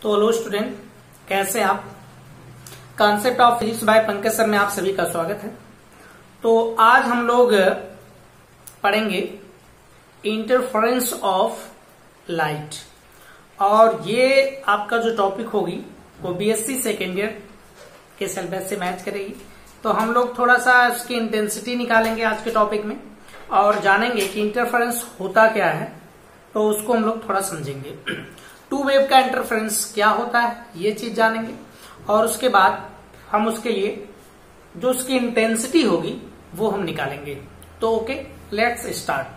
तो hello student, कैसे आप। Concept of physics bye Pankaj sir में आप सभी का स्वागत है। तो आज हम लोग पढ़ेंगे इंटरफेरेंस ऑफ लाइट, और ये आपका जो टॉपिक होगी वो बीएससी सेकेंड ईयर के सिलेबस से मैच करेगी। तो हम लोग थोड़ा सा उसकी इंटेंसिटी निकालेंगे आज के टॉपिक में और जानेंगे कि इंटरफेरेंस होता क्या है, तो उसको हम लोग थोड़ा समझेंगे। टू वेव का इंटरफेरेंस क्या होता है ये चीज जानेंगे, और उसके बाद हम उसके लिए जो उसकी इंटेंसिटी होगी वो हम निकालेंगे। तो ओके, लेट्स स्टार्ट।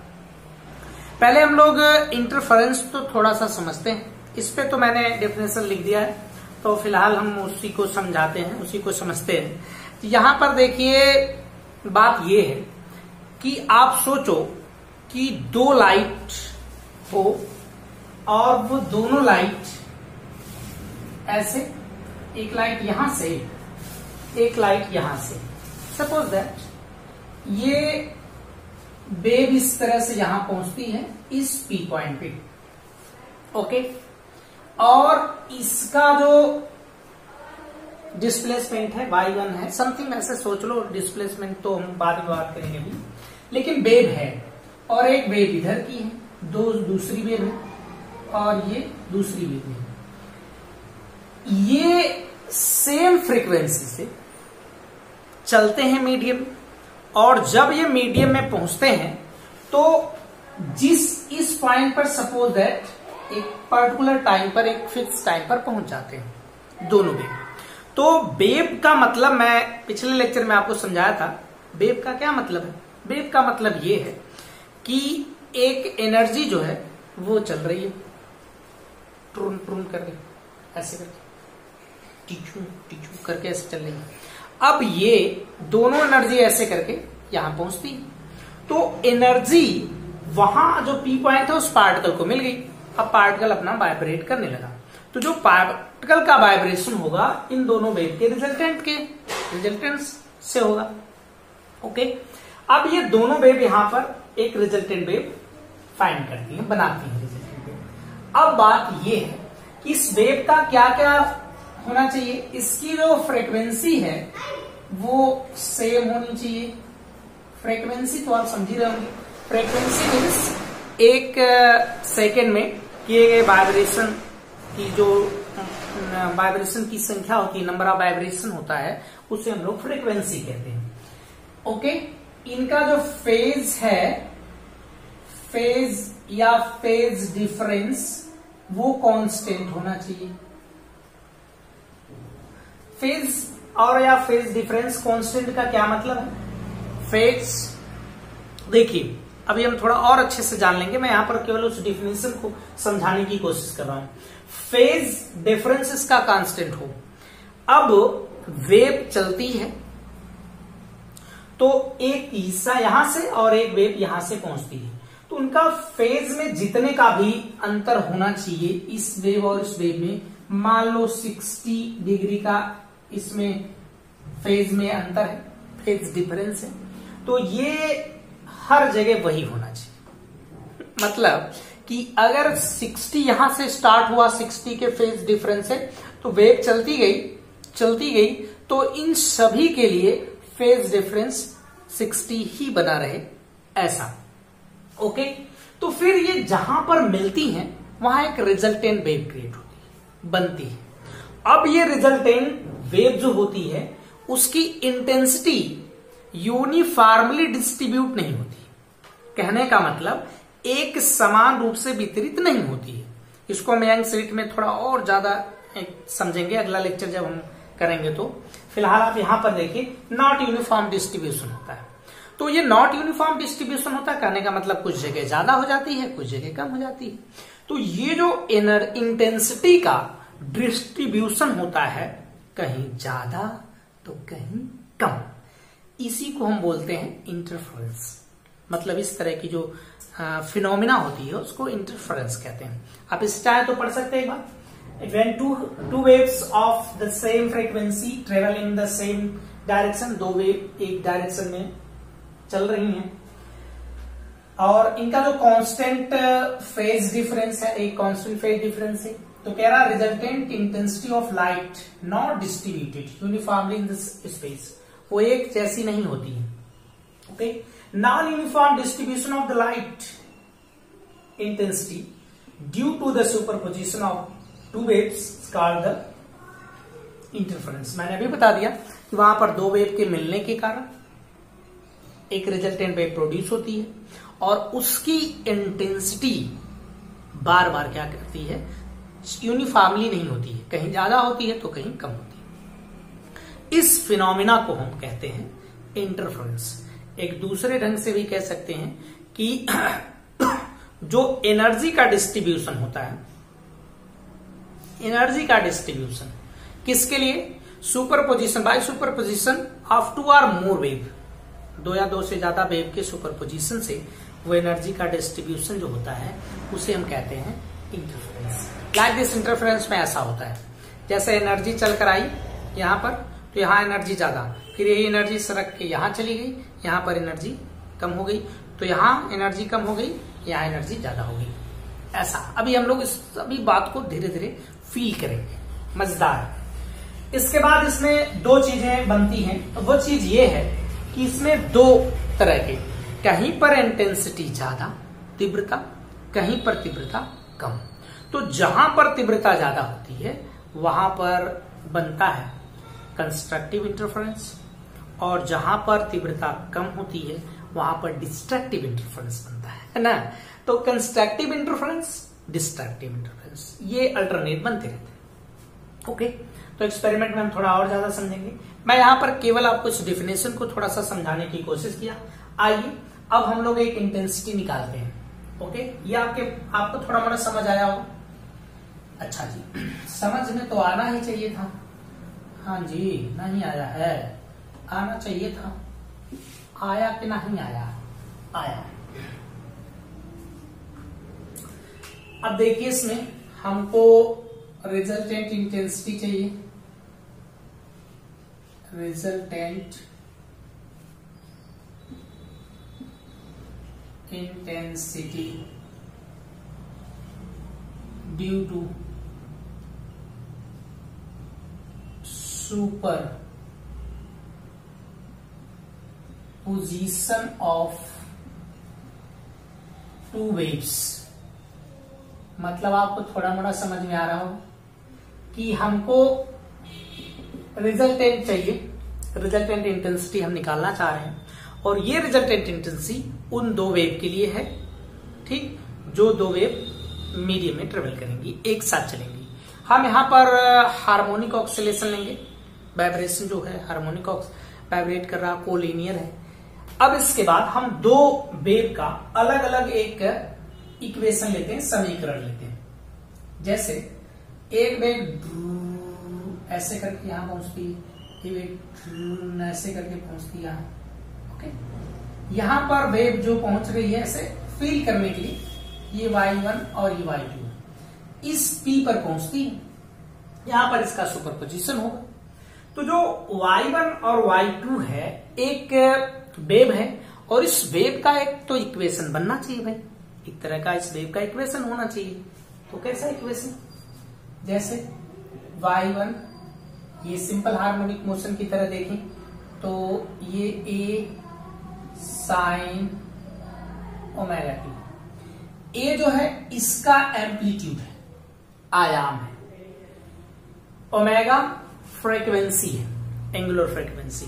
पहले हम लोग इंटरफेरेंस तो थोड़ा सा समझते हैं। इस पे तो मैंने डेफिनेशन लिख दिया है, तो फिलहाल हम उसी को समझाते हैं, उसी को समझते हैं। यहां पर देखिए बात ये है कि आप सोचो कि दो लाइट हो और वो दोनों लाइट ऐसे, एक लाइट यहां से एक लाइट यहां से। सपोज दैट ये वेव इस तरह से यहां पहुंचती है इस पी पॉइंट पे, ओके, और इसका जो डिस्प्लेसमेंट है y1 है, समथिंग ऐसे सोच लो। डिस्प्लेसमेंट तो हम बाद में बात करेंगे अभी, लेकिन वेव है और एक वेव इधर की है, दो दूसरी वेव है और ये दूसरी वेव है। ये सेम फ्रीक्वेंसी से चलते हैं मीडियम, और जब ये मीडियम में पहुंचते हैं तो इस पॉइंट पर सपोज दैट एक पर्टिकुलर टाइम पर, एक फिक्स टाइम पर पहुंच जाते हैं दोनों वेव। तो वेव का मतलब मैं पिछले लेक्चर में आपको समझाया था। वेव का क्या मतलब है? वेव का मतलब ये है कि एक एनर्जी जो है वो चल रही है ट्रून ट्रून करके, ऐसे करके टीचू टीचू करके ऐसे चल रही है। अब ये दोनों एनर्जी ऐसे करके यहां पहुंचती, तो एनर्जी वहां जो पी पॉइंट है उस पार्टिकल को मिल गई। अब पार्टिकल अपना वाइब्रेट करने लगा, तो जो पार्टिकल का वाइब्रेशन होगा इन दोनों वेव के रिजल्टेंट से होगा, ओके। अब ये दोनों वेव यहां पर एक रिजल्टेंट वेव फाइंड करती है, बनाती है रिजल्टेंट वेव। अब बात ये है कि इस वेव का क्या क्या होना चाहिए। इसकी जो फ्रीक्वेंसी है वो सेम होनी चाहिए। फ्रीक्वेंसी तो आप समझ ही रहे होंगे। फ्रीक्वेंसी मीन्स एक सेकेंड में किए गए वाइब्रेशन की जो वाइब्रेशन की संख्या होती है, नंबर ऑफ वाइब्रेशन होता है, उसे हम लोग फ्रीक्वेंसी कहते हैं, ओके। इनका जो फेज है, फेज या फेज डिफरेंस, वो कांस्टेंट होना चाहिए। फेज और या फेज डिफरेंस कांस्टेंट का क्या मतलब है? फेज देखिए अभी हम थोड़ा और अच्छे से जान लेंगे, मैं यहां पर केवल उस डिफिनेशन को समझाने की कोशिश कर रहा हूं। फेज डिफरेंस इसका कांस्टेंट हो। अब वेव चलती है तो एक हिस्सा यहां से और एक वेव यहां से पहुंचती है, तो उनका फेज में जितने का भी अंतर होना चाहिए इस वेव और इस वेव में, मान लो 60 डिग्री का इसमें फेज में अंतर है, फेज डिफरेंस है, तो ये हर जगह वही होना चाहिए। मतलब कि अगर 60 यहां से स्टार्ट हुआ, 60 के फेज डिफरेंस है, तो वेव चलती गई तो इन सभी के लिए फेज डिफरेंस 60 ही बना रहे, ऐसा, ओके। तो फिर ये जहां पर मिलती हैं वहां एक रिजल्टेंट वेव क्रिएट होती है, बनती है। अब ये रिजल्टेंट वेव जो होती है उसकी इंटेंसिटी यूनिफॉर्मली डिस्ट्रीब्यूट नहीं होती। कहने का मतलब एक समान रूप से वितरित नहीं होती है। इसको हम यंग सीट में थोड़ा और ज्यादा समझेंगे अगला लेक्चर जब हम करेंगे। तो फिलहाल आप यहां पर देखिए, नॉट यूनिफॉर्म डिस्ट्रीब्यूशन होता है। तो ये नॉट यूनिफॉर्म डिस्ट्रीब्यूशन होता है, कहने का मतलब कुछ जगह ज्यादा हो जाती है, कुछ जगह कम हो जाती है। तो ये जो इंटेंसिटी का डिस्ट्रीब्यूशन होता है, कहीं ज्यादा तो कहीं कम, इसी को हम बोलते हैं इंटरफेरेंस। मतलब इस तरह की जो फिनोमिना होती है उसको इंटरफेरेंस कहते हैं। आप इस चाहे तो पढ़ सकते हैं एक बार। When two waves of the same frequency travel in the same direction, दो वेव एक डायरेक्शन में चल रही हैं, और इनका जो कांस्टेंट फेज डिफरेंस है, एक कांस्टेंट फेज डिफरेंस है, तो कह रहा resultant intensity of light not distributed uniformly in this space, वो एक जैसी नहीं होती है। Okay, non uniform distribution of the light intensity due to the superposition of two waves called the interference. मैंने अभी बता दिया कि वहां पर दो वेव के मिलने के कारण एक रिजल्टेंट वेव प्रोड्यूस होती है और उसकी इंटेंसिटी बार बार क्या करती है, यूनिफॉर्मली नहीं होती है, कहीं ज्यादा होती है तो कहीं कम होती है। इस फिनोमिना को हम कहते हैं इंटरफेरेंस। एक दूसरे ढंग से भी कह सकते हैं कि जो एनर्जी का डिस्ट्रीब्यूशन होता है, एनर्जी का डिस्ट्रीब्यूशन किसके लिए, superposition by superposition of two और मोर वेव, दो या दो से ज्यादा वेव के सुपरपोजिशन से वो एनर्जी का डिस्ट्रीब्यूशन जो होता है उसे हम कहते हैं इंटरफेरेंस। लाइक दिस इंटरफेरेंस में ऐसा होता है, जैसे एनर्जी चलकर आई यहां पर, तो यहां एनर्जी ज्यादा, फिर यही एनर्जी सरक के यहां चली गई, यहां पर एनर्जी कम हो गई, तो यहां एनर्जी कम हो गई, यहां एनर्जी ज्यादा हो गई। ऐसा अभी हम लोग इस सभी बात को धीरे धीरे फील करेंगे, मजेदार। इसके बाद इसमें दो चीजें बनती हैं, तो वो चीज ये है कि इसमें दो तरह के, कहीं पर इंटेंसिटी ज्यादा तीव्रता, कहीं पर तीव्रता कम। तो जहां पर तीव्रता ज्यादा होती है वहां पर बनता है कंस्ट्रक्टिव इंटरफेरेंस, और जहां पर तीव्रता कम होती है वहां पर डिस्ट्रक्टिव इंटरफेरेंस बनता है ना। तो कंस्ट्रक्टिव इंटरफेरेंस, डिस्ट्रक्टिव इंटरफेरेंस, ये अल्टरनेट बनते रहते हैं। ओके, तो एक्सपेरिमेंट में हम थोड़ा और ज्यादा समझेंगे। मैं यहां पर केवल आपको इस डिफिनेशन को थोड़ा सा समझाने की कोशिश किया। आइए अब हम लोग एक इंटेंसिटी निकालते हैं। ओके, ये आपको थोड़ा मोड़ा समझ आया हो? अच्छा जी, समझ में तो आना ही चाहिए था। हाँ जी, नहीं आया है, आना चाहिए था। आया कि नहीं आया? आया। अब देखिए, इसमें हमको रिजल्टेंट इंटेंसिटी चाहिए, resultant intensity due to superposition of two waves. मतलब आपको थोड़ा मोड़ा समझ में आ रहा हो कि हमको रिजल्टेंट चाहिए, रिजल्टेंट इंटेंसिटी हम निकालना चाह रहे हैं, और ये रिजल्टेंट इंटेंसिटी उन दो वेव के लिए है, ठीक, जो दो वेव मीडियम में ट्रेवल करेंगी, एक साथ चलेंगी। हम यहां पर हार्मोनिक ऑक्सीलेशन लेंगे, वाइब्रेशन जो है हार्मोनिक वाइब्रेट कर रहा, कोलिनियर है। अब इसके बाद हम दो वेव का अलग अलग एक इक्वेशन लेते हैं, समीकरण लेते हैं। जैसे एक वेव ऐसे करके यहां पहुंचती है, एक वेव ऐसे करके पहुंचती है यहां। ओके, यहां पर वेव जो पहुंच रही है ऐसे फील करने के लिए, ये y1 और ये y2 इस P पर पहुंचती है, यहां पर इसका सुपरपोजिशन होगा। तो जो y1 और y2 है, एक वेव है, और इस वेव का एक तो इक्वेशन बनना चाहिए भाई, एक तरह का इस वेव का इक्वेशन होना चाहिए। तो कैसा इक्वेशन? जैसे y1, ये सिंपल हार्मोनिक मोशन की तरह देखें तो ये a sine omega T, A जो है इसका एम्पलीट्यूड है, आयाम है, ओमेगा फ्रीक्वेंसी है, एंगुलर फ्रीक्वेंसी,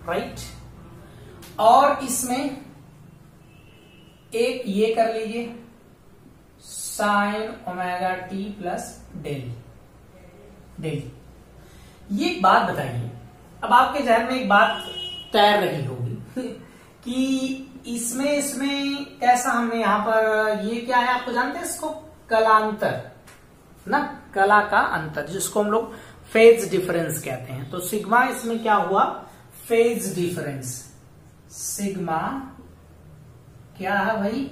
राइट। और इसमें एक ये कर लीजिए sine omega T plus del del. ये एक बात बताइए, अब आपके जहन में एक बात तैर रही होगी कि इसमें कैसा, हमने यहां पर ये क्या है आपको जानते हैं इसको? कलांतर ना, कला का अंतर, जिसको हम लोग फेज डिफरेंस कहते हैं। तो सिग्मा इसमें क्या हुआ? Phase difference. सिग्मा क्या है भाई?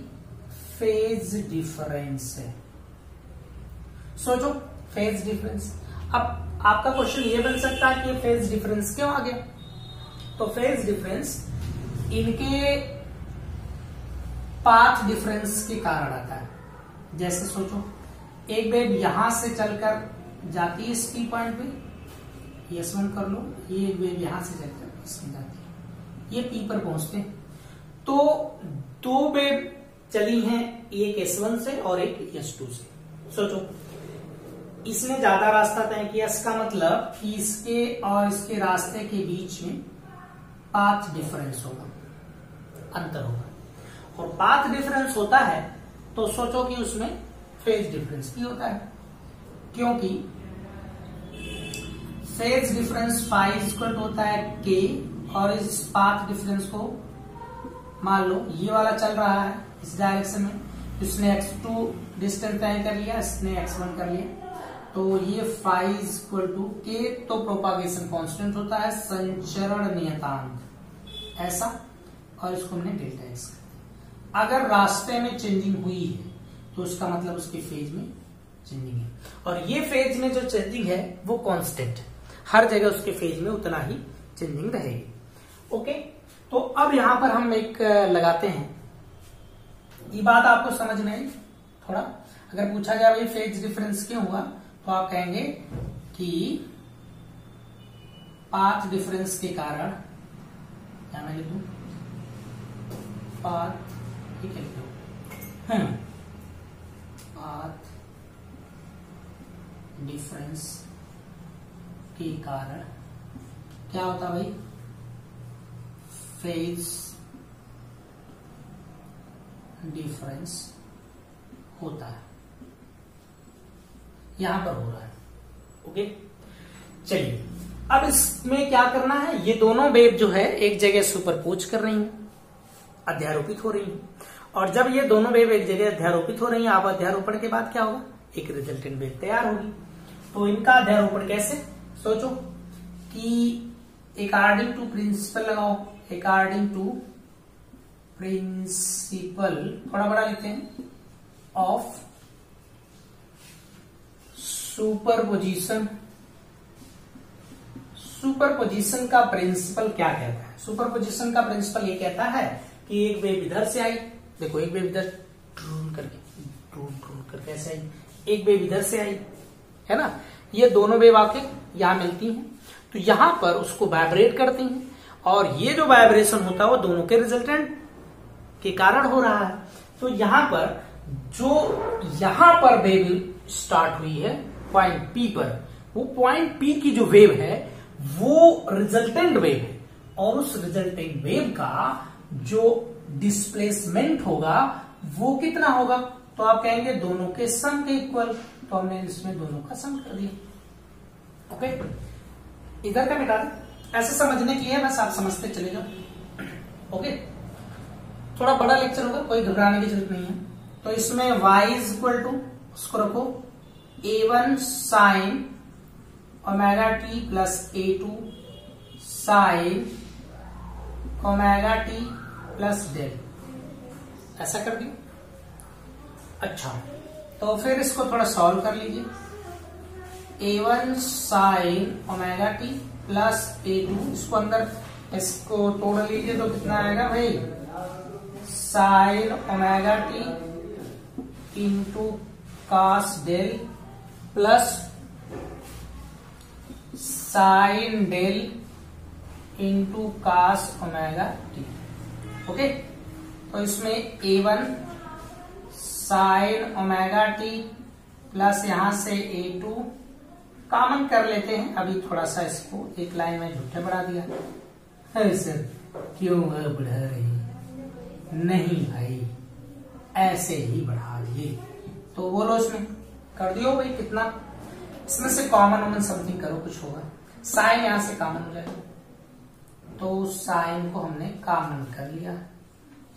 फेज डिफरेंस है। सोचो, फेज डिफरेंस। अब आपका क्वेश्चन ये बन सकता है कि ये फेज डिफरेंस क्यों आ गया? तो फेज डिफरेंस इनके पाथ डिफरेंस के कारण आता है। जैसे सोचो, एक वेव यहां से चलकर जाती है इस पी पॉइंट पे, S1 कर लो, ये एक वेव यहां से चलकर इसमें जाती है, ये पी पर पहुंचते हैं। तो दो वेव चली हैं, एक S1 से और एक S2 से। सोचो, इसने ज्यादा रास्ता तय किया, इसका मतलब कि इसके और इसके रास्ते के बीच में पाथ डिफरेंस होगा, अंतर होगा। और पाथ डिफरेंस होता है तो सोचो कि उसमें फेज डिफरेंस भी होता है, क्योंकि फेज डिफरेंस फाई इक्वल होता है के, और इस पाथ डिफरेंस को मान लो ये वाला चल रहा है इस डायरेक्शन में, इसने x2 डिस्टेंस तय कर लिया, इसने x1 कर लिया, तो ये फाई इक्वल टू के, तो प्रोपागेशन कांस्टेंट होता है, संचरण नियतांक ऐसा, और इसको हमने डेल्टा एक्स कर दिया। अगर रास्ते में चेंजिंग हुई है तो उसका मतलब उसके फेज में चेंजिंग है, और ये फेज में जो चेंजिंग है वो कांस्टेंट है, हर जगह उसके फेज में उतना ही चेंजिंग रहेगी। ओके, तो अब यहां पर हम एक लगाते हैं, ये बात आपको समझ में आई थोड़ा। अगर पूछा जाए भाई फेज डिफरेंस क्यों हुआ, तो आप कहेंगे कि पाथ डिफरेंस के कारण, क्या मैं लिखूं, पाथ, ठीक है, पाथ डिफरेंस के कारण क्या होता भाई, फेज डिफरेंस होता है, यहां पर हो रहा है। ओके, चलिए अब इसमें क्या करना है, ये दोनों वेव जो है एक जगह सुपरपोज कर रही हैं, अध्यारोपित हो रही हैं, और जब ये दोनों वेव एक जगह अध्यारोपित हो रही हैं, अब अध्यारोपण के बाद क्या होगा, एक रिजल्टेंट वेव तैयार होगी। तो इनका अध्यारोपण कैसे, सोचो कि अकॉर्डिंग टू प्रिंसिपल लगाओ, अकॉर्डिंग टू प्रिंसिपल, थोड़ा बड़ा लिखते हैं, ऑफ सुपरपोजिशन। सुपरपोजिशन का प्रिंसिपल क्या कहता है, सुपरपोजिशन का प्रिंसिपल ये कहता है कि एक वेव इधर से आई, देखो एक वेव इधर ड्रून करके ऐसे आई, एक वेव इधर से आई, है ना, ये दोनों वेव आके यहां मिलती हैं, तो यहां पर उसको वाइब्रेट करती हैं, और ये जो वाइब्रेशन होता है वो दोनों के रिजल्टेंट के कारण हो रहा है। तो यहां पर जो यहां पर वेव स्टार्ट हुई है पॉइंट पी पर, वो पॉइंट पी की जो वेव है वो रिजल्टेंट वेव है, और उस रिजल्टेंट वेव का जो डिस्प्लेसमेंट होगा वो कितना होगा, तो आप कहेंगे दोनों के सम के इक्वल, तो हमने इसमें दोनों का सम कर दिया। ओके, इधर का मिटा दे, ऐसे समझने की है, बस आप समझते चले जाओ। ओके, थोड़ा बड़ा लेक्चर होगा, कोई घबराने की जरूरत नहीं है। तो इसमें y इक्वल टू, उसको रखो a1 sine omega T plus a2 sine omega T plus del, ऐसा कर दियो। अच्छा, तो फिर इसको थोड़ा सॉल्व कर लीजिए, a1 sine omega T plus a2, इसको अंदर इसको तोड़ लीजिए तो कितना आएगा भाई, sine omega T into cos del plus sine del into cos omega T. Okay, तो इसमें a1 sine omega T plus यहां से a2 कॉमन कर लेते हैं। अभी थोड़ा सा इसको एक लाइन में झूठे बढ़ा दिया, अरे सर क्यों बढ़ा रही, नहीं भाई ऐसे ही बढ़ा दिए, तो बोलो इसमें कर दियो भाई कितना, इसमें से कॉमन समथिंग करो, कुछ होगा, साइन यहां से कॉमन हो जाएगा, तो साइन को हमने कॉमन कर लिया,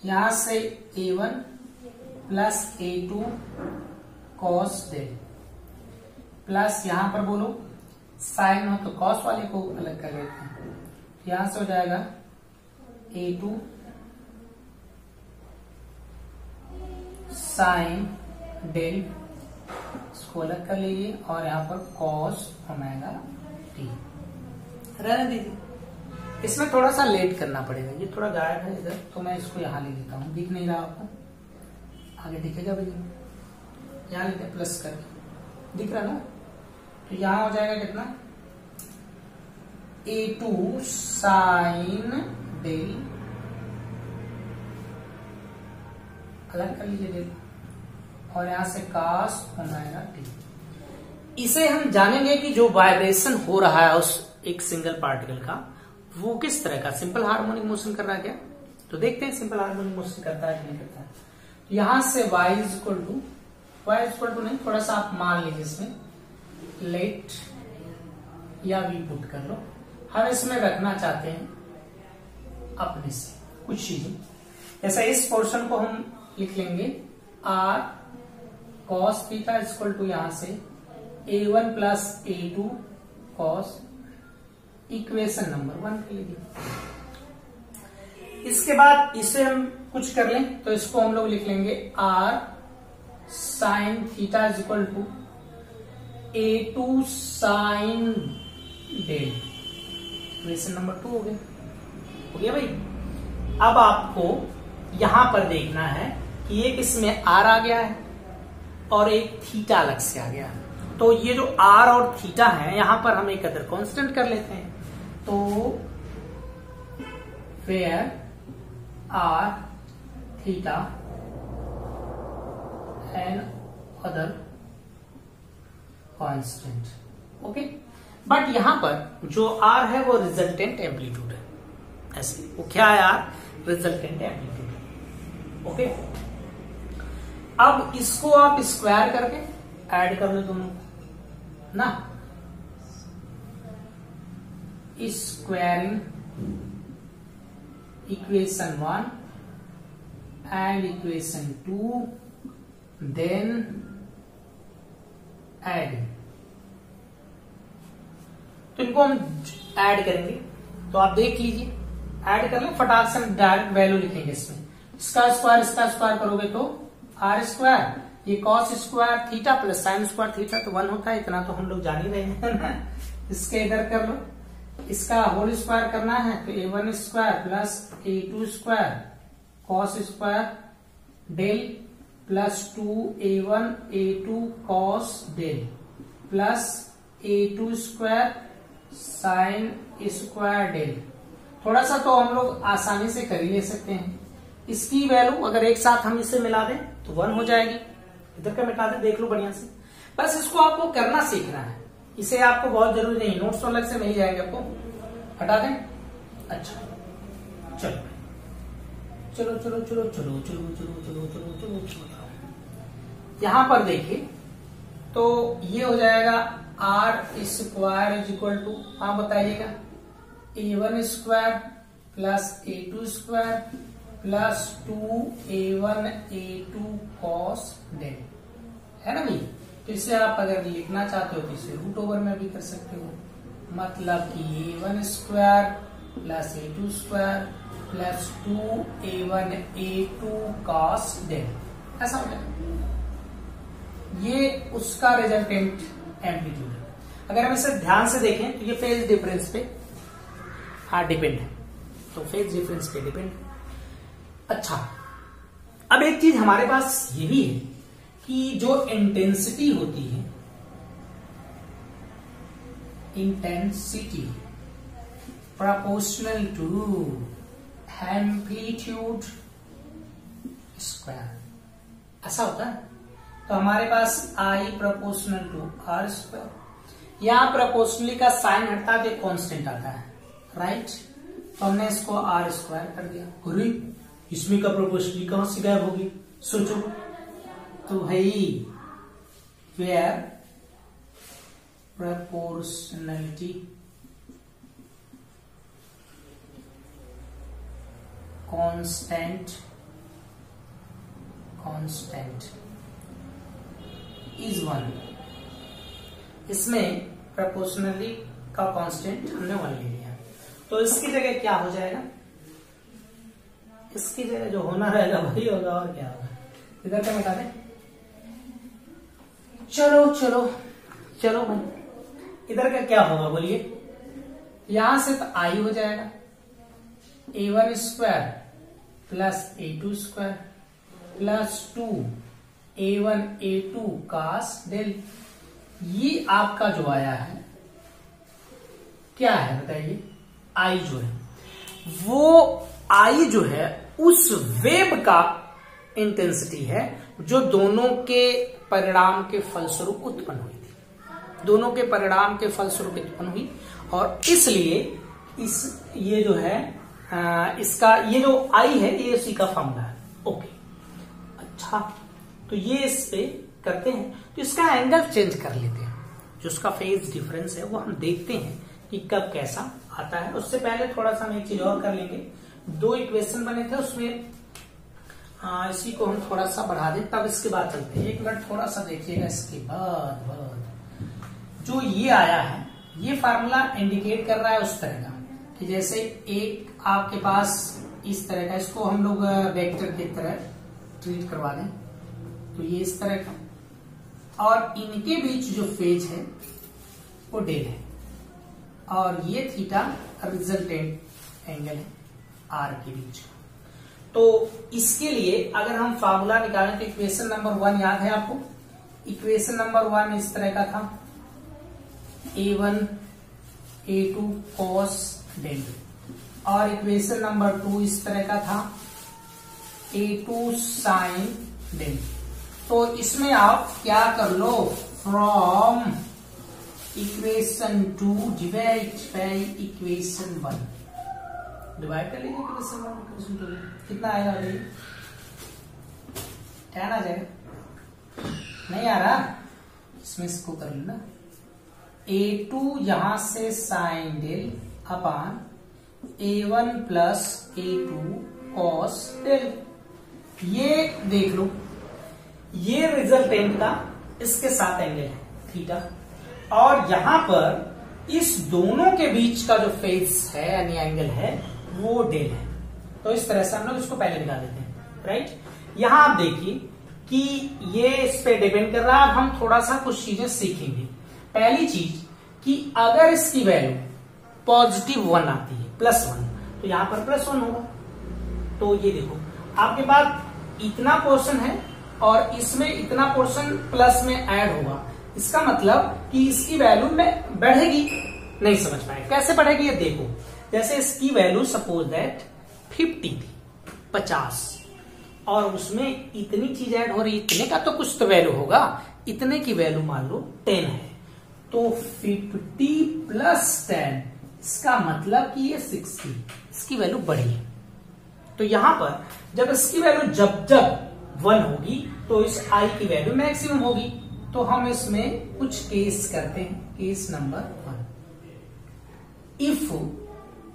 यहां से a1 plus a2 cos del plus यहां पर बोलो साइन हो तो कॉस वाले को अलग कर लेते हैं, यहां से हो जाएगा a2 साइन डेल, इसको अलग कर लीजिए, और यहां पर कॉस ओमेगा टी रहने दीजिए। इसमें थोड़ा सा लेट करना पड़ेगा, ये थोड़ा गायब है इधर, तो मैं इसको यहां ले लेता हूं, दिख नहीं रहा आपको, आगे दिखेगा भैया, यहां लेते प्लस करके, दिख रहा ना, तो यहां हो जाएगा कितना, A2 साइन डेल, अलग कर लीजिए डेल, और यहां से cos ओमेगा t। इसे हम जानेंगे कि जो वाइब्रेशन हो रहा है उस एक सिंगल पार्टिकल का, वो किस तरह का, सिंपल हार्मोनिक मोशन कर रहा है क्या? तो देखते हैं सिंपल हार्मोनिक मोशन करता है कि नहीं करता है। यहां से y इक्वल टू नहीं, थोड़ा सा आप मान लीजिए इसमें, लेट या v पुट कर लो। हम इसमें रखना चाहते हैं अपने से कुछ चीजें, जैसा इस पोर्शन को हम लिख लेंगे r cos theta equal to यहां से A1 plus A2 cos, equation number 1 के लिए। इसके बाद इसे हम कुछ कर लें तो इसको हम लोग लिख लेंगे R sine theta equal to A2 sine del, equation number 2 हो गया भाई। अब आपको यहां पर देखना है कि एक इसमें R आ गया है और एक थीटा अलग से आ गया है, तो ये जो R और थीटा है यहां पर हम एक अदर कांस्टेंट कर लेते हैं। तो where R theta and other constant, okay. But यहां पर जो R है वो रिजल्टेंट एम्पलीट्यूड है, ऐसे वो क्या है R, रिजल्टेंट एम्पलीट्यूड, ओके। अब इसको आप स्क्वायर करके ऐड कर लो दोनों ना, squaring equation 1 and equation 2, then add, तो इनको हम ऐड करेंगे। तो आप देख लीजिए, ऐड कर ले फटाक से, डायरेक्ट वैल्यू लिखेंगे इसमें, इसका स्क्वायर करोगे तो R स्क्वायर, ये cos square theta plus sine square theta तो 1 होता है, इतना तो हम लोग जान ही रहे हैं। इसके इधर कर लो, इसका होल स्क्वायर करना है तो A1 square plus A2 square cos square del plus 2A1 A2 cos del plus A2 square sine square del. थोड़ा सा तो हम लोग आसानी से कर ही ले सकते हैं। इसकी वैल्यू अगर एक साथ हम इसे मिला दें तो 1 हो जाएगी, इधर का मिटा दें, देख लो बढ़िया से। बस इसको आपको करना सीखना है, इसे आपको बहुत जरूरी नहीं, नोट्स तो अलग से मिल जाएंगे आपको, हटा दें। अच्छा चलो चलो चलो चलो चलो चलो चलो चलो चलो चलो चलो, यहां पर देखिए तो ये हो जाएगा R square is equal to, हाँ बताइएगा, A1 square plus A2 square plus 2A1 A2 cos del, है ना भाई। तो इसे आप अगर लिखना चाहते हो तो इसे रूट ओवर में भी कर सकते हो, मतलब कि A1 square plus A2 square plus 2A1 A2 cos del, ऐसा हो जाएगा। ये उसका रिजल्टेंट एम्पलीट्यूड है। अगर हम इसे ध्यान से देखें तो ये फेज डिफरेंस पे हाँ डिपेंड है, तो फेज डिफरेंस पे डिपेंड। अच्छा, अब एक चीज हमारे पास ये भी है कि जो इंटेंसिटी होती है, intensity proportional to amplitude square, ऐसा होता है। तो हमारे पास I proportional to R square, यहां प्रोपोर्शनली का साइन हटता है तो कांस्टेंट आता है, राइट। तो हमने इसको R स्क्वायर कर दिया। अरे इसमें का प्रोपोर्शनली कहां से गायब होगी, सोचो। तो भाई वेयर प्रोपोर्शनलिटी कांस्टेंट इज 1, इसमें प्रोपोर्शनली का कांस्टेंट हमने 1 ले लिया, तो इसकी जगह क्या हो जाएगा, इसकी जगह जो होना रहेगा वही होगा, और क्या होगा। इधर क्या बता दें, चलो चलो चलो भाई, इधर का क्या होगा बोलिए। यहां से तो I हो जाएगा A1 square plus A2 square plus 2A1 A2 cos del ये आपका जो आया है क्या है बताइए, आई जो है वो आई जो है उस वेव का इंटेंसिटी है जो दोनों के परिणाम के फलस्वरूप उत्पन्न हुई थी, दोनों के परिणाम के फलस्वरूप उत्पन्न हुई। और इसलिए ये जो है इसका ये जो आई है ये उसी का फॉर्मूला है। ओके, अच्छा तो ये इस पे करते हैं तो इसका एंगल चेंज कर लेते हैं, जो उसका फेज डिफरेंस है वो हम देखते हैं कि कब कैसा आता है। उससे पहले थोड़ा सा हम एक चीज और कर लेंगे, दो इक्वेशन बने थे उसमें इसी को हम थोड़ा सा बढ़ा दें तब इसके बाद चलते हैं। एक मिनट थोड़ा सा देखिएगा, इसके बाद जो ये आया है ये फार्मूला इंडिकेट कर रहा है उस तरह का कि जैसे एक आपके पास इस तरह का, इसको हम लोग वेक्टर की तरह ट्रीट करवा दें तो ये इस तरह का, और इनके बीच जो फेज है वो डेल है और ये थीटा रिजल्टेंट एंगल है आर के बीच का। तो इसके लिए अगर हम फार्मूला निकालें तो इक्वेशन नंबर 1 याद है आपको, इक्वेशन नंबर 1 इस तरह का था, a1 a2 cos डेल, और इक्वेशन नंबर 2 इस तरह का था a2 sin डेल। तो इसमें आप क्या कर लो, from equation 2 divide by equation 1, divide कर लीजिए इक्वेशन 1 इक्वेशन 2, कितना आएगा अभी 10 आ जाएगा, नहीं आ रहा इसमें इसको कर लेना, a2 यहां से sine del upon a1 plus a2 cos del. ये देख लो, ये रिजल्टेंट का इसके साथ एंगल है थीटा, और यहां पर इस दोनों के बीच का जो फेज है यानी एंगल है वो डेल है। तो इस तरह से हम लोग इसको पहले निकाल देते हैं, राइट। यहां आप देखिए कि ये इस पे डिपेंड कर रहा है। अब हम थोड़ा सा कुछ चीजें सीखेंगे। पहली चीज कि अगर इसकी वैल्यू पॉजिटिव 1 आती है +1 तो यहां पर +1 होगा। तो ये देखो आपके पास इतना पोर्शन है और इसमें इतना पोर्शन प्लस में ऐड होगा, इसका मतलब कि इसकी वैल्यू में बढ़ेगी। नहीं समझ पाए कैसे बढ़ेगी, ये देखो जैसे इसकी वैल्यू सपोज दैट 50 थी 50 और उसमें इतनी चीज ऐड हो रही, इतने का तो कुछ तो वैल्यू होगा, इतने की वैल्यू मान लो 10 है तो 50 + 10 इसका मतलब कि ये 60, इसकी वैल्यू बढ़ी है। तो यहां पर जब इसकी वैल्यू जब 1 होगी तो इस आई की वैल्यू मैक्सिमम होगी। तो हम इसमें कुछ केस करते हैं। केस नंबर 1, इफ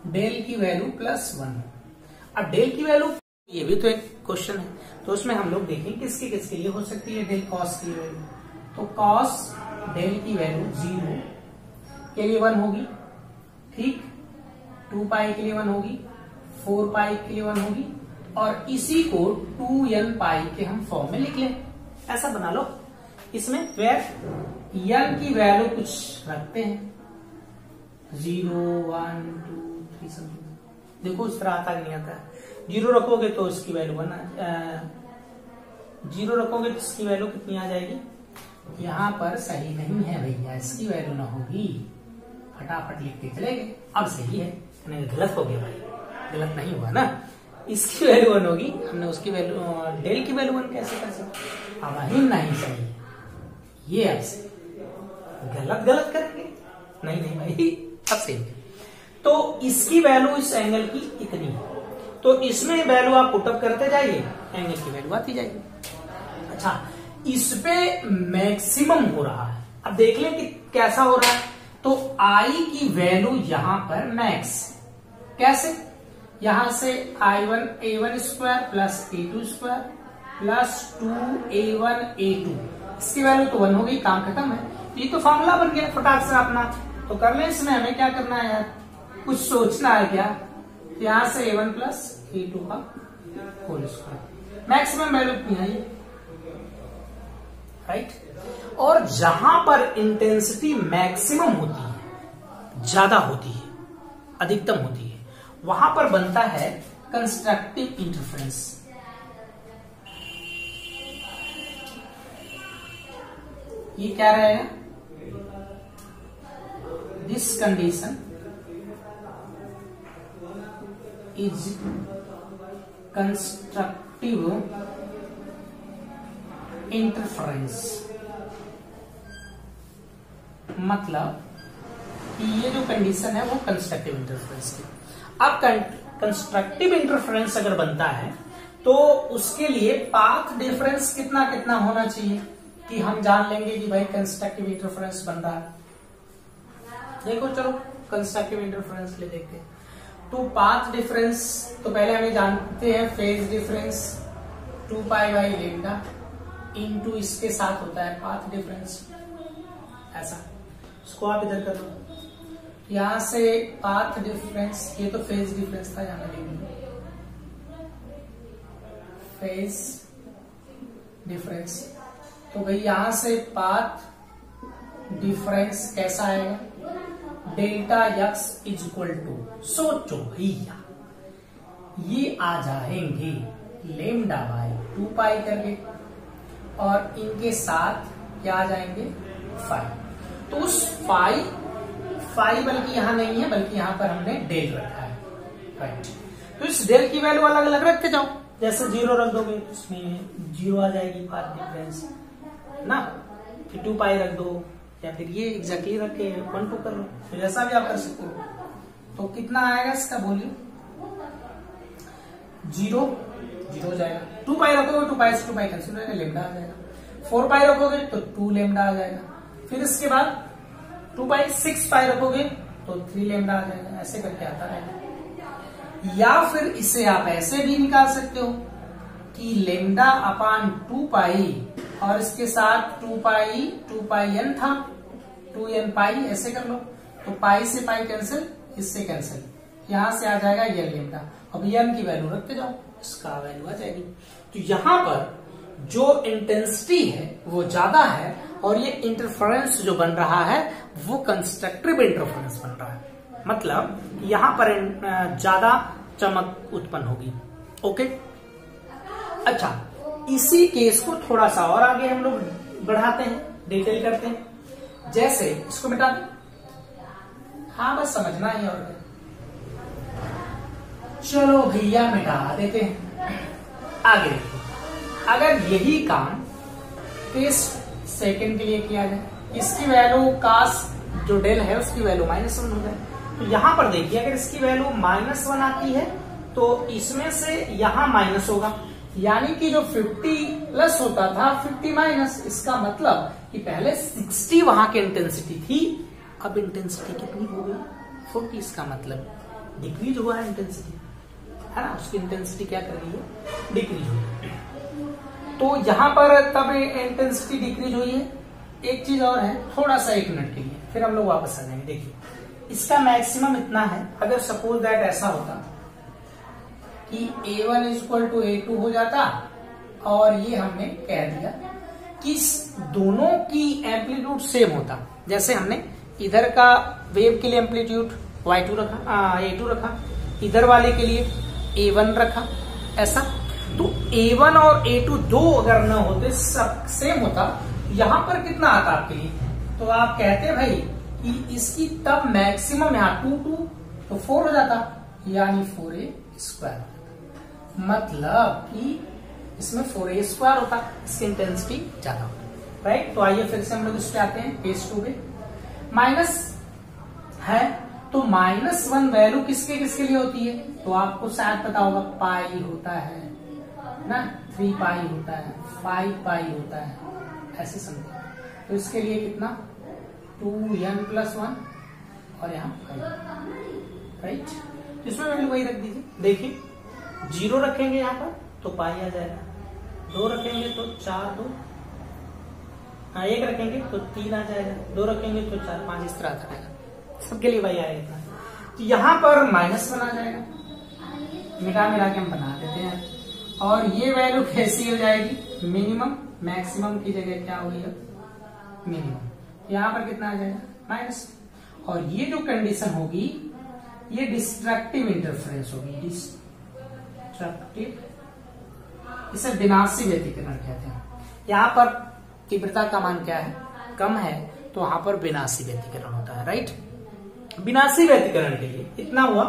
डेल की वैल्यू +1, अब डेल की वैल्यू ये भी तो एक क्वेश्चन है, तो उसमें हम लोग देखें किसके किसके लिए हो सकती है डेल कॉस की वैल्यू। तो कॉस डेल की वैल्यू 0 के लिए 1 होगी, ठीक, 2 पाई के लिए 1 होगी, 4 पाई के लिए 1 होगी, और इसी को 2n पाई के हम फॉर्म में लिख लें। ऐसा बना लो इसमें वेर n की वैल्यू कुछ रखते हैं 0 1 2 3 समथिंग, देखो इस तरह आता नहीं आता है। 0 रखोगे तो इसकी वैल्यू 1 0 रखोगे तो इसकी वैल्यू कितनी आ जाएगी, यहां पर सही नहीं है भैया, इसकी वैल्यू ना होगी, फटाफट लिखते चले गए। अब सही है, नहीं गलत हो गया भाई, गलत नहीं हुआ ना, इसकी वैल्यू 1 होगी, हमने उसकी वैल्यू डेल की वैल्यू 1 कैसे कर सकते, अब नहीं सही है ये, अब से गलत करेंगे, नहीं भाई अब सही है। तो इसकी वैल्यू इस एंगल की इतनी है, तो इसमें वैल्यू आप पुटअप करते जाइए, एंगल की वैल्यू आती जाएगी। अच्छा, इस पे मैक्सिमम हो रहा है, अब देख लें कि कैसा हो रहा है। तो आई की वैल्यू यहां पर मैक्स, कैसे, यहां से a1 square plus a2 square plus 2a1 a2, इसकी वैल्यू तो 1 हो गई, काम खत्म है। ये तो फॉर्मूला बन गया फटाक से अपना। तो कर ले, इसमें हमें क्या करना है यार, कुछ सोचना है क्या, यहां से a1 प्लस a2 का होल स्क्वायर, मैक्सिमम वैल्यू कितनी आई, राइट। और जहां पर इंटेंसिटी मैक्सिमम होती है, ज्यादा होती है, अधिकतम होती है, वहां पर बनता है कंस्ट्रक्टिव इंटरफेरेंस। ये क्या रहेगा, this condition is constructive interference, मतलब कि ये जो कंडीशन है वो कंस्ट्रक्टिव इंटरफेरेंस की। अब कंस्ट्रक्टिव इंटरफेरेंस अगर बनता है तो उसके लिए पाथ डिफरेंस कितना कितना होना चाहिए कि हम जान लेंगे कि भाई कंस्ट्रक्टिव इंटरफेरेंस बन रहा है। देखो चलो कंस्ट्रक्टिव इंटरफेरेंस ले देखते हैं। तो पाथ डिफरेंस तो पहले हमें जानते हैं phase difference 2 pi by lambda into इसके साथ होता है पाथ डिफरेंस, ऐसा। इसको आप इधर कर लो, यहां से पाथ डिफरेंस, ये तो फेज डिफरेंस था, यहां लिख फेज डिफरेंस। तो भाई यहां से पाथ डिफरेंस कैसा आएगा, delta X is equal to, सोचो भैया, ये आ जाएंगे लेमडा बाई 2 पाई करके और इनके साथ क्या आ जाएंगे 5। तो उस फाई बल्कि यहां नहीं है बल्कि यहां पर हमने डेल रखा है, राइट। तो इस डेल की वैल्यू अलग अलग रखते जाओ, जैसे 0 रख दोगे इसमें 0 आ जाएगी पाथ डिफरेंस ना, फिर 2 पाई रख दो या फिर ये एग्जैक्टली रख के 1 2 कर लो, फिर ऐसा भी आप कर सकते हो। तो कितना आएगा इसका वॉल्यूम 0 हो जाएगा। 2 पाई रखोगे 2 पाई से 2 पाई कैंसिल हो जाएगा, लेमडा आ जाएगा। 4 पाई रखोगे तो 2 लेमडा आ जाएगा। फिर इसके बाद 2 पाई 6 पाई रखोगे तो 3 लेमडा आ जाएगा, ऐसे करके आता रहेगा। या फिर इसे आप ऐसे भी निकाल सकते हो कि लेमडा अपान 2 पाई और इसके साथ 2 पाई n था, 2n पाई, ऐसे कर लो। तो पाई से पाई कैंसिल, इससे कैंसिल, यहां से आ जाएगा ये लेमडा। अब n की वैल्यू रखते जाओ, इसका वैल्यू आ जाएगी। तो यहां पर जो इंटेंसिटी है वो ज्यादा है और ये इंटरफेरेंस जो बन रहा है वो कंस्ट्रक्टिव इंटरफेरेंस बन रहा है, मतलब यहां पर ज्यादा चमक उत्पन्न होगी। ओके, अच्छा, इसी केस को थोड़ा सा और आगे हम लोग बढ़ाते हैं, डिटेल करते हैं। जैसे इसको मिटा दें, हाँ बस समझना ही, और चलो भैया मिटा देते हैं। आगे देखो, अगर यही काम 30 सेकेंड के लिए किया जाए, इसकी वैल्यू कास जो डेल है उसकी वैल्यू -1 हो जाए, तो यहां पर देखिए अगर इसकी वैल्यू -1 आती है तो इसमें से यहां माइनस होगा, यानी कि जो 50 प्लस होता था 50 माइनस। इसका मतलब कि पहले 60 वहां की इंटेंसिटी थी, अब इंटेंसिटी कितनी हो गई 40। इसका मतलब डिक्रीज हुआ है इंटेंसिटी, है ना, उसकी इंटेंसिटी क्या कर रही है, डिक्रीज हो रही है। तो यहां पर तब इंटेंसिटी डिक्रीज हुई है। एक चीज और है, थोड़ा सा 1 मिनट के लिए, फिर हम लोग वापस आ जाएंगे। देखिए इसका मैक्सिमम इतना है, अगर सपोज दैट ऐसा होता कि A1 इक्वल टू A2 हो जाता और ये हमने कह दिया कि दोनों की एम्पलीट्यूड सेम होता, जैसे हमने इधर का वेव के लिए एम्पलीट्यूड Y2 रखा, A2 रखा, इधर वाले के लिए A1 रखा, ऐसा। तो A1 और A2 दो अगर न होते, सब सेम होता, यहां पर कितना आता आपके लिए, तो आप कहते भाई कि इसकी तब मैक्सिमम यहाँ 2 तो 4 हो जाता, यानी 4a², मतलब कि इसमें 4a² होता, इसकी इंटेंसिटी ज्यादा होता, राइट। तो आइए फिर से हम लोग इस पे आते हैं, केस 2 पे। माइनस है तो -1 वैल्यू किसके किसके लिए होती है, तो आपको शायद पता होगा, पाई होता है ना, 3 पाई होता है, 5 पाई होता है, ऐसे समझे। तो इसके लिए कितना 2n+1 और यहाँ 5, राइट। तो इसमें वैल्यू वही रख दीजिए। देखिए 0 रखेंगे यहाँ पर तो पाई आ जाएगा, 2 रखेंगे तो 4 2, 1 रखेंगे तो 3 आ जाएगा, 2 रखेंगे तो 4 5, इस तरह आता रहेगा, सबके लिए वही आएगा। तो यहाँ पर -1 आ जाएगा, मिटा के हम बना देते हैं। और ये वैल्यू कैसी हो जाएगी, मिनिमम, मैक्सिमम की जगह क्या होगी मिनिमम, यहाँ पर कितना आ जाएगा माइनस। और ये जो कंडीशन होगी ये डिस्ट्रक्टिव इंटरफेरेंस होगी, डिस्ट्रक्टिव, इसे विनाशी व्यतिकरण कहते हैं। यहाँ पर तीव्रता का मान क्या है, कम है, तो वहां पर विनाशी व्यतिकरण होता है, राइट। विनाशी व्यतिकरण के लिए इतना हुआ।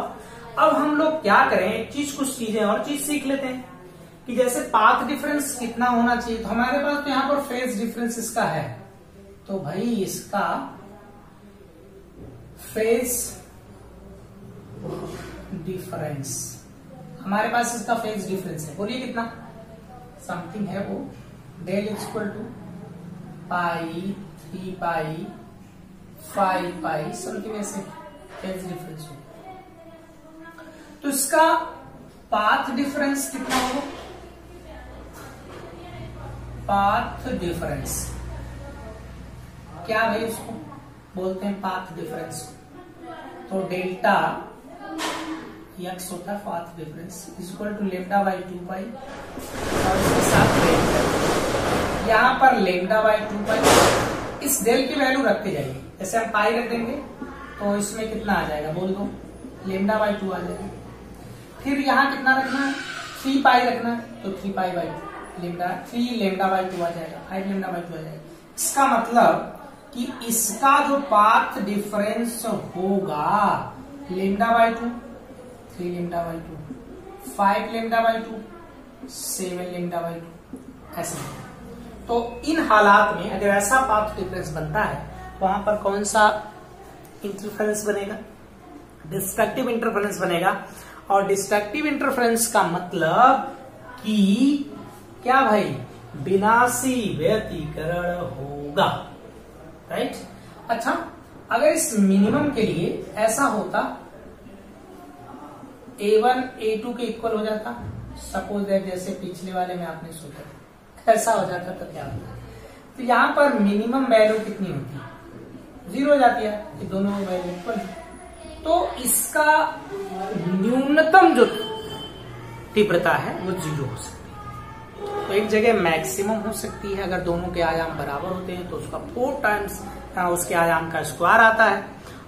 अब हम लोग क्या करें, एक चीज कुछ चीजें और चीज सीख लेते हैं कि जैसे पाथ डिफरेंस कितना होना चाहिए। तो हमारे पास तो यहाँ पर फेज डिफरेंस इसका है, तो भाई इसका फेज डिफरेंस, हमारे पास इसका फेज डिफरेंस है, बोलिए कितना समथिंग है वो, del equal to pi 3 pi 5 pi something ऐसे फेज डिफरेंस हो। तो इसका पाथ डिफरेंस कितना होगा, पाथ डिफरेंस क्या भाई उसको बोलते हैं पाथ डिफरेंस। तो डेल्टा एक्स होता है path difference equal to lambda by 2 pi और इसके साथ यहाँ पर लेमडा बाई 2 पाई। इस डेल की वैल्यू रखते जाइए, जैसे हम पाई रख देंगे तो इसमें कितना आ जाएगा बोल दो, लेमडा बाई 2 आ जाएगा। फिर यहाँ कितना रखना है, 3 पाई रखना है, तो 3 pi by 2 lambda 3 lambda by 2 आ जाएगा, 5 लेमडा बाई 2 आ जाएगा। इसका मतलब कि इसका जो पाथ डिफरेंस होगा lambda by 2, 3 lambda by 2, 5 lambda by 2, 7 lambda by 2 ऐसे। तो इन हालात में अगर ऐसा पाथ डिफरेंस बनता है तो वहां पर कौन सा इंटरफेरेंस बनेगा, डिस्ट्रक्टिव इंटरफेरेंस बनेगा। और डिस्ट्रक्टिव इंटरफेरेंस का मतलब कि क्या भाई, विनाशी व्यतिकरण होगा, राइट। अच्छा, अगर इस मिनिमम के लिए ऐसा होता A1 A2 के इक्वल हो जाता, सपोज दैट जैसे पिछले वाले में आपने सोचा ऐसा हो जाता तो क्या होता, तो यहां पर मिनिमम वैल्यू कितनी होती, 0 हो जाती है कि दोनों वैल्यू इक्वल। तो इसका न्यूनतम जो तीव्रता है वो 0 हो सकती है। तो एक जगह मैक्सिमम हो सकती है, अगर दोनों के आयाम बराबर होते हैं तो उसका 4 टाइम्स उसके आयाम का स्क्वायर आता है,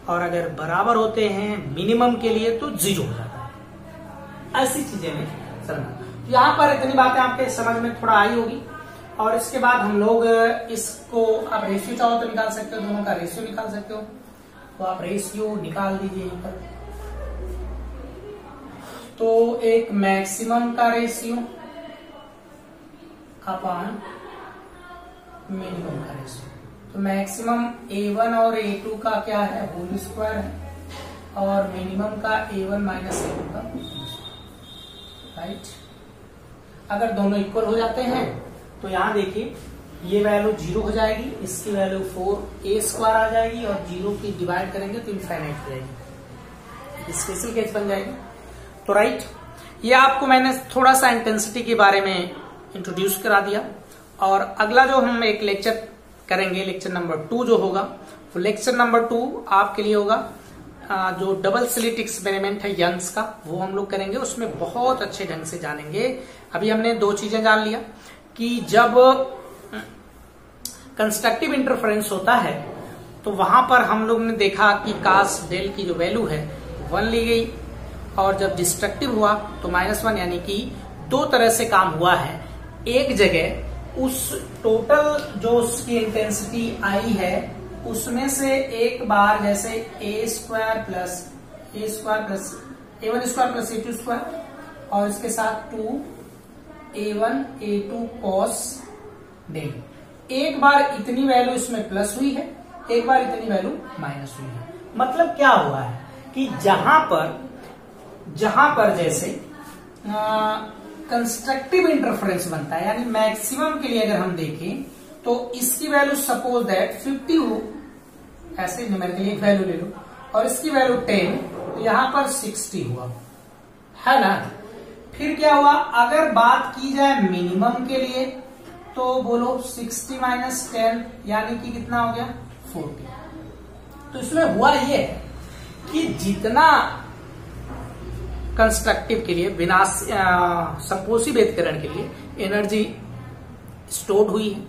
और अगर बराबर होते हैं मिनिमम के लिए तो 0 हो जाता है। ऐसी चीजें में समझना। तो यहाँ पर इतनी बातें आपके समझ में थोड़ा आई होगी। और इसके बाद हम लोग इसको, आप रेशियो चाहो तो निकाल सकते हो, दोनों का रेशियो निकाल सकते हो, तो आप रेशियो निकाल दीजिए यहीं पर। तो एक मैक्सिमम का रेशियो अपॉन मिनिमम का रेशियो, तो मैक्सिमम A1 और A2 का क्या है, होल स्क्वायर है, और मिनिमम का A1 माइनस A2 का, राइट। अगर दोनों इक्वल हो जाते हैं तो यहां देखिए ये वैल्यू 0 हो जाएगी, इसकी वैल्यू 4a स्क्वायर आ जाएगी, और 0 की डिवाइड करेंगे तो इनफाइनाइट हो जाएगी, स्पेशल केस बन जाएगी। तो राइट, ये आपको मैंने थोड़ा सा इंटेंसिटी के बारे में इंट्रोड्यूस करा दिया। और अगला जो हम एक लेक्चर करेंगे, लेक्चर नंबर 2 जो होगा, वो लेक्चर नंबर 2 आपके लिए होगा जो डबल स्लिट एक्सपेरिमेंट है यंग्स का, वो हम लोग करेंगे। उसमें बहुत अच्छे ढंग से जानेंगे। अभी हमने 2 चीजें जान लिया कि जब कंस्ट्रक्टिव इंटरफेरेंस होता है तो वहां पर हम लोग ने देखा कि कास डेल की जो वैल्यू है 1 ली गई, और जब डिस्ट्रक्टिव हुआ तो -1, यानी कि 2 तरह से काम हुआ है। एक जगह उस टोटल जो उसकी इंटेंसिटी आई है उसमें से एक बार जैसे A square plus A1 square plus A2 square, और इसके साथ 2A1 A2 cos डेल, एक बार इतनी वैल्यू इसमें प्लस हुई है, एक बार इतनी वैल्यू माइनस हुई है। मतलब क्या हुआ है कि जहां पर जैसे कंस्ट्रक्टिव इंटरफेरेंस बनता है, यानी मैक्सिमम के लिए अगर हम देखें तो इसकी वैल्यू सपोज दैट 50 हो, ऐसे न्यूमेरिकली एक वैल्यू ले लो, और इसकी वैल्यू 10, तो यहां पर 60 हुआ है ना। फिर क्या हुआ, अगर बात की जाए मिनिमम के लिए तो बोलो 60 माइनस 10 यानी कि कितना हो गया 40। तो इसमें हुआ ये कि जितना कंस्ट्रक्टिव के लिए विनाश संपोषी व्यतिकरण के लिए एनर्जी स्टोर्ड हुई है,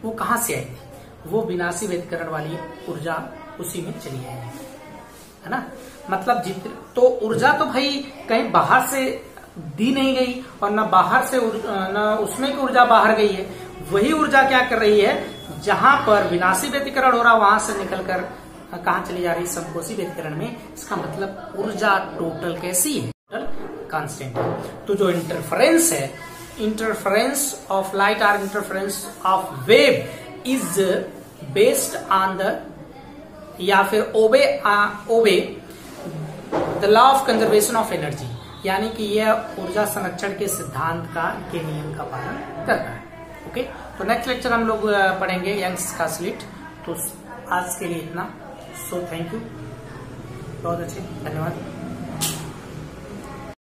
वो कहां से आई थी, वो विनाशी व्यतिकरण वाली ऊर्जा उसी में चली आई है ना। मतलब तो ऊर्जा तो भाई कहीं बाहर से दी नहीं गई, और न बाहर से न उसमें की ऊर्जा बाहर गई है। वही ऊर्जा क्या कर रही है, जहां पर विनाशी व्यतिकरण हो रहा वहां से निकलकर कहाँ चली जा रही है, समकोषी व्यतिकरण में। इसका मतलब ऊर्जा टोटल कैसी है, टोटल कांस्टेंट है। तो जो इंटरफेरेंस है, इंटरफेरेंस ऑफ लाइट और interference of wave is based on the, या फिर obey the law of conservation of energy, यानी कि यह ऊर्जा संरक्षण के सिद्धांत के नियम का पालन करता है। ओके, तो नेक्स्ट लेक्चर हम लोग पढ़ेंगे यंग्स का स्लिट। तो आज के लिए इतना। सो थैंक यू, बहुत अच्छे, धन्यवाद।